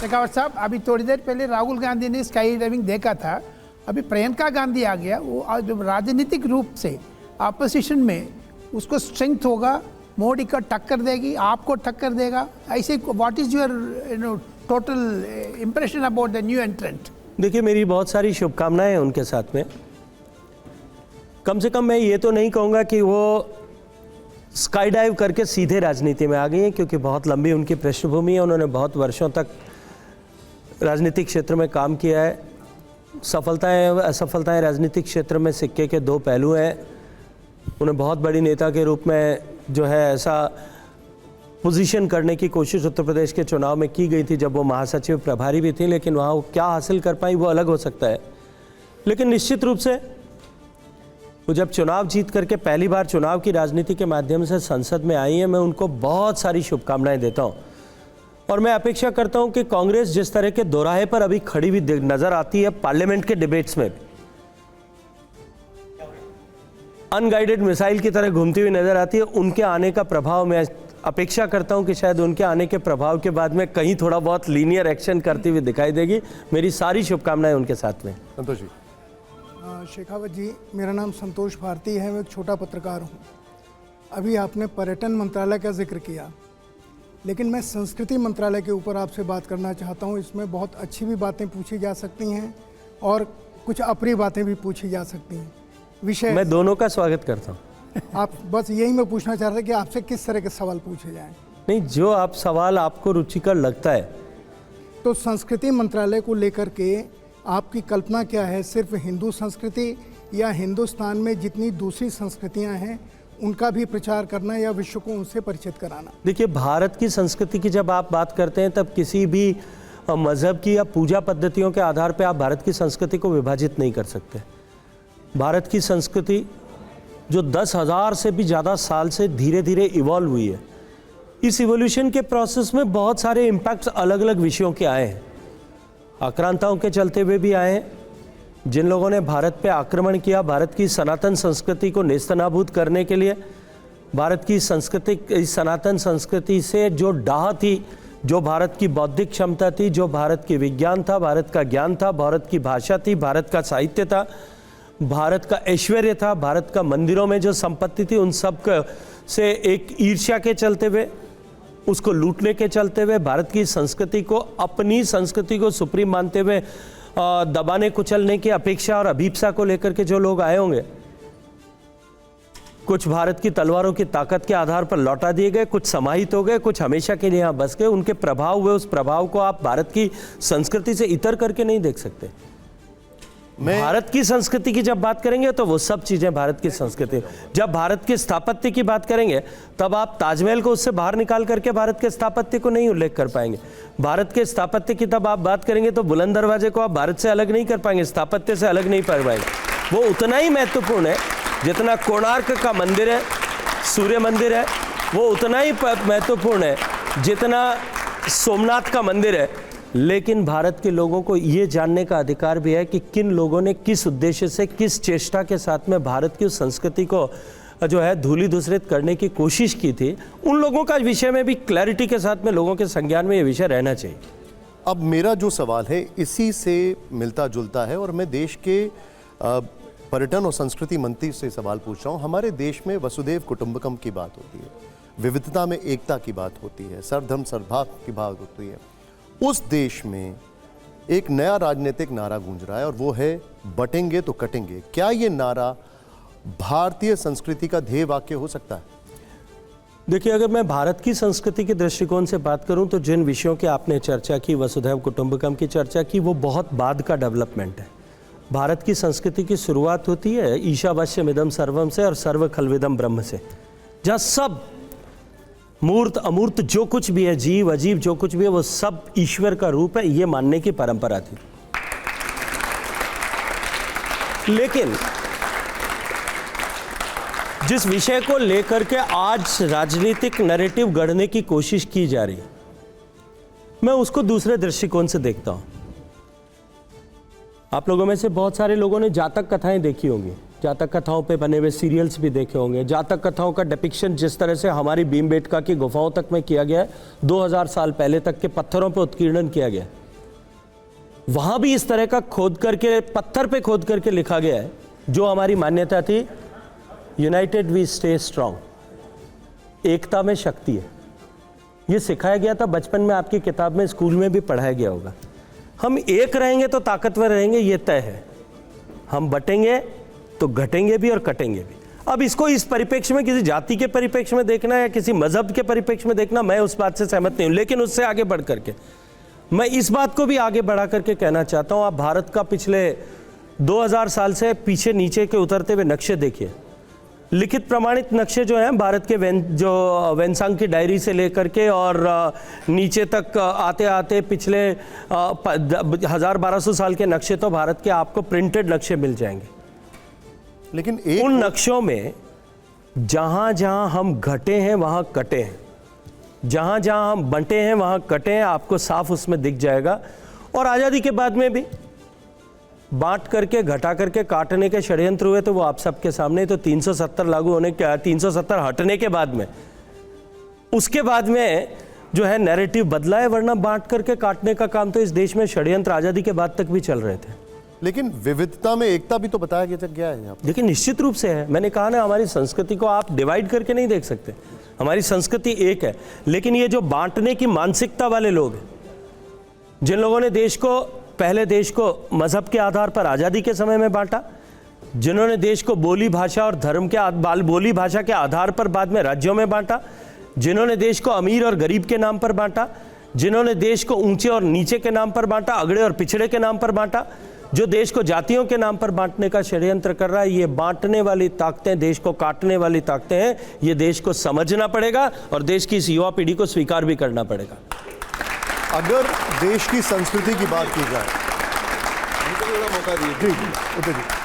शेखावत साहब, अभी थोड़ी देर पहले राहुल गांधी ने स्काई डाइविंग देखा था, अभी प्रियंका गांधी आ गया। वो आज राजनीतिक रूप से अपोजिशन में उसको स्ट्रेंथ होगा, मोदी को टक्कर देगी, आपको टक्कर देगा, ऐसे what is your total impression about the new एंट्रेंट? देखिए, मेरी बहुत सारी शुभकामनाएं हैं उनके साथ में। कम से कम मैं ये तो नहीं कहूँगा कि वो स्काई डाइव करके सीधे राजनीति में आ गई हैं, क्योंकि बहुत लंबी उनकी पृष्ठभूमि है। उन्होंने बहुत वर्षों तक राजनीतिक क्षेत्र में काम किया है। सफलताएं असफलताएं राजनीतिक क्षेत्र में सिक्के के दो पहलू हैं। उन्हें बहुत बड़ी नेता के रूप में जो है ऐसा पोजीशन करने की कोशिश उत्तर प्रदेश के चुनाव में की गई थी, जब वो महासचिव प्रभारी भी थी, लेकिन वहाँ वो क्या हासिल कर पाई वो अलग हो सकता है। लेकिन निश्चित रूप से वो जब चुनाव जीत करके पहली बार चुनाव की राजनीति के माध्यम से संसद में आई है, मैं उनको बहुत सारी शुभकामनाएं देता हूँ। और मैं अपेक्षा करता हूँ कि कांग्रेस जिस तरह के दोराहे पर अभी खड़ी हुई नजर आती है पार्लियामेंट के डिबेट्स में, अनगाइडेड मिसाइल की तरह घूमती हुई नजर आती है, उनके आने का प्रभाव मैं अपेक्षा करता हूं कि शायद उनके आने के प्रभाव के बाद में कहीं थोड़ा बहुत लीनियर एक्शन करती हुई दिखाई देगी। मेरी सारी शुभकामनाएं उनके साथ में। संतोष जी। शेखावत जी, मेरा नाम संतोष भारती है, मैं एक छोटा पत्रकार हूं। अभी आपने पर्यटन मंत्रालय का जिक्र किया, लेकिन मैं संस्कृति मंत्रालय के ऊपर आपसे बात करना चाहता हूं। इसमें बहुत अच्छी भी बातें पूछी जा सकती हैं और कुछ अप्रिय बातें भी पूछी जा सकती हैं। विषय मैं दोनों का स्वागत करता हूं। आप बस यही मैं पूछना चाह रहा था कि आपसे किस तरह के सवाल पूछे जाएं। नहीं, जो आप सवाल आपको रुचिकर लगता है। तो संस्कृति मंत्रालय को लेकर के आपकी कल्पना क्या है? सिर्फ हिंदू संस्कृति या हिंदुस्तान में जितनी दूसरी संस्कृतियां हैं उनका भी प्रचार करना या विश्व को उनसे परिचित कराना? देखिए, भारत की संस्कृति की जब आप बात करते हैं तब किसी भी मजहब की या पूजा पद्धतियों के आधार पर आप भारत की संस्कृति को विभाजित नहीं कर सकते। भारत की संस्कृति जो 10,000 से भी ज़्यादा साल से धीरे धीरे इवॉल्व हुई है, इस इवोल्यूशन के प्रोसेस में बहुत सारे इम्पैक्ट्स अलग अलग विषयों के आए हैं। आक्रांताओं के चलते हुए भी आए हैं। जिन लोगों ने भारत पे आक्रमण किया, भारत की सनातन संस्कृति को नेस्तनाबूद करने के लिए, भारत की संस्कृति, इस सनातन संस्कृति से जो डाह थी, जो भारत की बौद्धिक क्षमता थी, जो भारत की विज्ञान था, भारत का ज्ञान था, भारत की भाषा थी, भारत का साहित्य था, भारत का ऐश्वर्य था, भारत का मंदिरों में जो संपत्ति थी, उन सब से एक ईर्ष्या के चलते हुए, उसको लूटने के चलते हुए, भारत की संस्कृति को, अपनी संस्कृति को सुप्रीम मानते हुए दबाने कुचलने की अपेक्षा और अभीप्सा को लेकर के जो लोग आए होंगे, कुछ भारत की तलवारों की ताकत के आधार पर लौटा दिए गए, कुछ समाहित हो गए, कुछ हमेशा के लिए यहाँ बस गए। उनके प्रभाव हुए, उस प्रभाव को आप भारत की संस्कृति से इतर करके नहीं देख सकते। भारत की संस्कृति की जब बात करेंगे तो वो सब चीजें भारत की संस्कृति। जब भारत के स्थापत्य की बात करेंगे तब आप ताजमहल को उससे बाहर निकाल करके भारत के स्थापत्य को नहीं उल्लेख कर पाएंगे। भारत के स्थापत्य की तब आप बात करेंगे तो बुलंद दरवाजे को आप भारत से अलग नहीं कर पाएंगे, स्थापत्य से अलग नहीं कर पाएंगे। वो उतना ही महत्वपूर्ण है जितना कोणार्क का मंदिर है, सूर्य मंदिर है, वो उतना ही महत्वपूर्ण है जितना सोमनाथ का मंदिर है। लेकिन भारत के लोगों को ये जानने का अधिकार भी है कि किन लोगों ने किस उद्देश्य से, किस चेष्टा के साथ में भारत की संस्कृति को जो है धूलि धूसरित करने की कोशिश की थी। उन लोगों का विषय में भी क्लैरिटी के साथ में लोगों के संज्ञान में ये विषय रहना चाहिए। अब मेरा जो सवाल है इसी से मिलता जुलता है, और मैं देश के पर्यटन और संस्कृति मंत्री से सवाल पूछ रहा हूँ। हमारे देश में वसुधैव कुटुंबकम की बात होती है, विविधता में एकता की बात होती है, सर्वधर्म सर्वभाव की बात होती है। उस देश में एक नया राजनीतिक नारा गूंज रहा है और वो है बटेंगे तो कटेंगे। क्या ये नारा भारतीय संस्कृति का ध्येय वाक्य हो सकता है? देखिए, अगर मैं भारत की संस्कृति के दृष्टिकोण से बात करूं तो जिन विषयों की आपने चर्चा की, वसुधैव कुटुंबकम की चर्चा की, वो बहुत बाद का डेवलपमेंट है। भारत की संस्कृति की शुरुआत होती है ईशावास्यमिदं सर्वम से और सर्व खल्विदं ब्रह्म से, जहाँ सब मूर्त अमूर्त जो कुछ भी है, जीव अजीव जो कुछ भी है, वो सब ईश्वर का रूप है, ये मानने की परंपरा थी। लेकिन जिस विषय को लेकर के आज राजनीतिक नैरेटिव गढ़ने की कोशिश की जा रही है, मैं उसको दूसरे दृष्टिकोण से देखता हूं। आप लोगों में से बहुत सारे लोगों ने जातक कथाएं देखी होंगी। जातक कथाओं पे बने हुए सीरियल्स भी देखे होंगे। जातक कथाओं का डिपिक्शन जिस तरह से हमारी भीमबेटका की गुफाओं तक में किया गया है, 2000 साल पहले तक के पत्थरों पे उत्कीर्णन किया गया है, वहां भी इस तरह का खोद करके, पत्थर पे खोद करके लिखा गया है, जो हमारी मान्यता थी, यूनाइटेड वी स्टे स्ट्रांग, एकता में शक्ति है। ये सिखाया गया था बचपन में, आपकी किताब में, स्कूल में भी पढ़ाया गया होगा। हम एक रहेंगे तो ताकतवर रहेंगे, ये तय है। हम बटेंगे तो घटेंगे भी और कटेंगे भी। अब इसको इस परिप्रेक्ष्य में, किसी जाति के परिप्रेक्ष्य में देखना या किसी मजहब के परिप्रेक्ष्य में देखना, मैं उस बात से सहमत नहीं हूं। लेकिन उससे आगे बढ़ करके मैं इस बात को भी आगे बढ़ा करके कहना चाहता हूं, आप भारत का पिछले 2000 साल से पीछे नीचे के उतरते हुए नक्शे देखिए। लिखित प्रमाणित नक्शे जो हैं भारत के वेनसांग की डायरी से लेकर के और नीचे तक आते आते पिछले 1000-1200 साल के नक्शे तो भारत के आपको प्रिंटेड नक्शे मिल जाएंगे। लेकिन उन नक्शों में जहां जहां हम घटे हैं वहां कटे हैं, जहां जहां हम बंटे हैं वहां कटे हैं, आपको साफ उसमें दिख जाएगा। और आज़ादी के बाद में भी बांट करके, घटा करके काटने के षड्यंत्र हुए, तो वो आप सबके सामने। तो 370 लागू होने के, 370 हटने के बाद में, उसके बाद में जो है नैरेटिव बदला है, वरना बांट करके काटने का काम तो इस देश में षड्यंत्र आज़ादी के बाद तक भी चल रहे थे। लेकिन विविधता में एकता भी तो बताया गया है यहाँ पर। देखिए, निश्चित रूप से है। मैंने कहा ना, हमारी संस्कृति को आप डिवाइड करके नहीं देख सकते। हमारी संस्कृति एक है। लेकिन ये जो बांटने की मानसिकता वाले लोग हैं, जिन लोगों ने देश को, पहले देश को मजहब के आधार पर आज़ादी के समय में बांटा, जिन्होंने देश को बोली भाषा और धर्म के बोली भाषा के आधार पर बाद में राज्यों में बांटा, जिन्होंने देश को अमीर और गरीब के नाम पर बांटा, जिन्होंने देश को ऊंचे और नीचे के नाम पर बांटा, अगड़े और पिछड़े के नाम पर बांटा, जो देश को जातियों के नाम पर बांटने का षड्यंत्र कर रहा है, ये बांटने वाली ताकतें, देश को काटने वाली ताकतें हैं। ये देश को समझना पड़ेगा और देश की इस युवा पीढ़ी को स्वीकार भी करना पड़ेगा। अगर देश की संस्कृति की बात की जाए, मौका दीजिए। जी